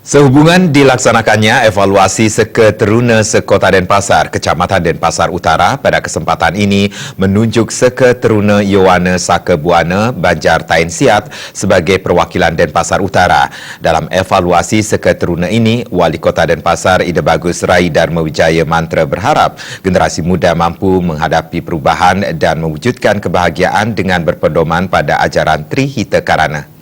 Sehubungan dilaksanakannya evaluasi Seketeruna Sekota Denpasar, Kecamatan Denpasar Utara pada kesempatan ini menunjuk Seketeruna Yowana Sakebuana Banjar Tain Siat sebagai perwakilan Denpasar Utara. Dalam evaluasi Seketeruna ini, Wali Kota Denpasar Ida Bagus Rai Dharma Wijaya Mantra berharap generasi muda mampu menghadapi perubahan dan mewujudkan kebahagiaan dengan berpedoman pada ajaran Trihita Karana.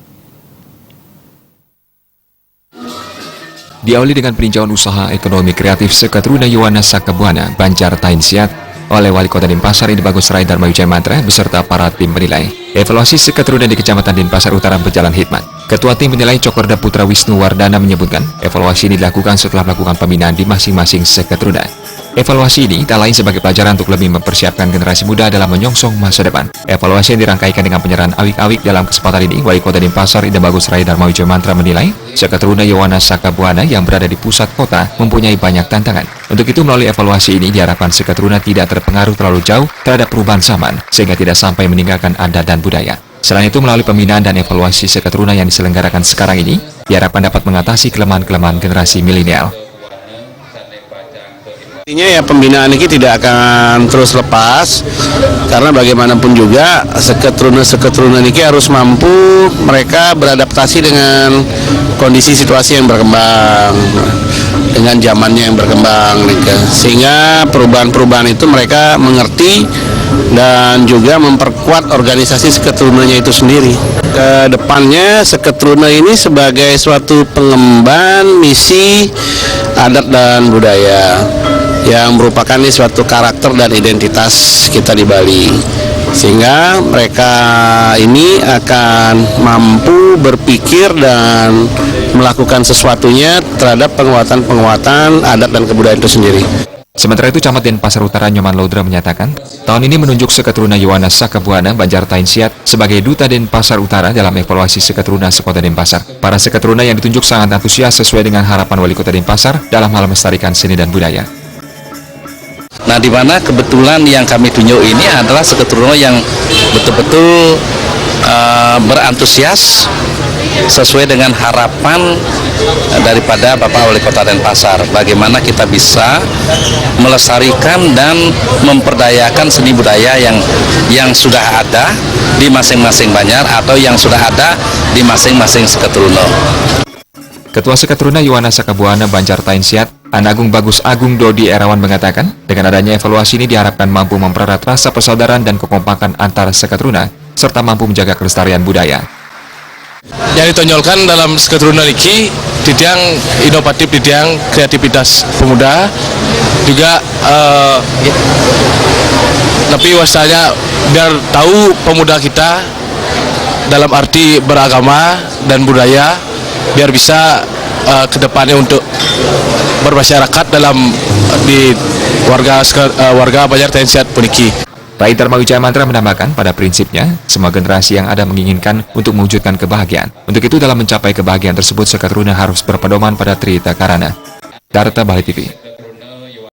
Diawali dengan peninjauan usaha ekonomi kreatif Seketeruna Yowana Sakebuana Banjar Tain Siat oleh Wali Kota Denpasar Ida Bagus Rai Dharma Wijaya Mantra beserta para tim penilai. Evaluasi Seketeruna di Kecamatan Denpasar Utara berjalan hikmat. Ketua tim penilai Cokorda Putra Wisnu Wardana menyebutkan evaluasi ini dilakukan setelah melakukan pembinaan di masing-masing Seketeruna. Evaluasi ini tak lain sebagai pelajaran untuk lebih mempersiapkan generasi muda dalam menyongsong masa depan. Evaluasi yang dirangkaikan dengan penyerahan awik-awik dalam kesempatan ini, Wali Kota Denpasar Ida Bagus Rai Dharma Wijaya Mantra menilai Seketeruna Yowana Sakebuana yang berada di pusat kota mempunyai banyak tantangan. Untuk itu melalui evaluasi ini diharapkan Seketeruna tidak terpengaruh terlalu jauh terhadap perubahan zaman sehingga tidak sampai meninggalkan adat dan budaya. Selain itu melalui pembinaan dan evaluasi Seketeruna yang diselenggarakan sekarang ini diharapkan dapat mengatasi kelemahan-kelemahan generasi milenial. Intinya ya pembinaan ini tidak akan terus lepas karena bagaimanapun juga Seketeruna ini harus mampu mereka beradaptasi dengan kondisi situasi yang berkembang, dengan zamannya yang berkembang, sehingga perubahan-perubahan itu mereka mengerti dan juga memperkuat organisasi Seketerunanya itu sendiri. Kedepannya Seketeruna ini sebagai suatu pengemban misi adat dan budaya yang merupakan suatu karakter dan identitas kita di Bali, sehingga mereka ini akan mampu berpikir dan melakukan sesuatunya terhadap penguatan adat dan kebudayaan itu sendiri. Sementara itu, Camat Denpasar Utara Nyoman Laudra menyatakan, tahun ini menunjuk Seketeruna Yowana Sakebuana Banjar Tain Siat sebagai Duta Denpasar Utara dalam evaluasi Seketeruna Sekota Denpasar. Para Seketeruna yang ditunjuk sangat antusias sesuai dengan harapan Wali Kota Denpasar dalam hal melestarikan seni dan budaya. Nah, di mana kebetulan yang kami tunjuk ini adalah Seketeruna yang betul-betul berantusias sesuai dengan harapan daripada Bapak Wali Kota Denpasar. Bagaimana kita bisa melestarikan dan memperdayakan seni budaya yang sudah ada di masing-masing Banjar atau yang sudah ada di masing-masing Seketeruna. Ketua Seketeruna Yowana Sakebuana Banjar Tain Siat, Anagung Bagus Agung Dodi Erawan mengatakan, dengan adanya evaluasi ini diharapkan mampu mempererat rasa persaudaraan dan kekompakan antara Seketeruna, serta mampu menjaga kelestarian budaya. Yang ditonjolkan dalam Seketeruna ini bidang inovatif, bidang kreativitas pemuda, juga tapi wasanya biar tahu pemuda kita dalam arti beragama dan budaya, biar bisa kedepannya untuk bermasyarakat dalam di warga Banjar Tain Siat puniki. Rai Dharma Wijaya Mantra menambahkan pada prinsipnya, semua generasi yang ada menginginkan untuk mewujudkan kebahagiaan. Untuk itu dalam mencapai kebahagiaan tersebut, Seketeruna harus berpedoman pada Trihita Karana. Darta Bali TV.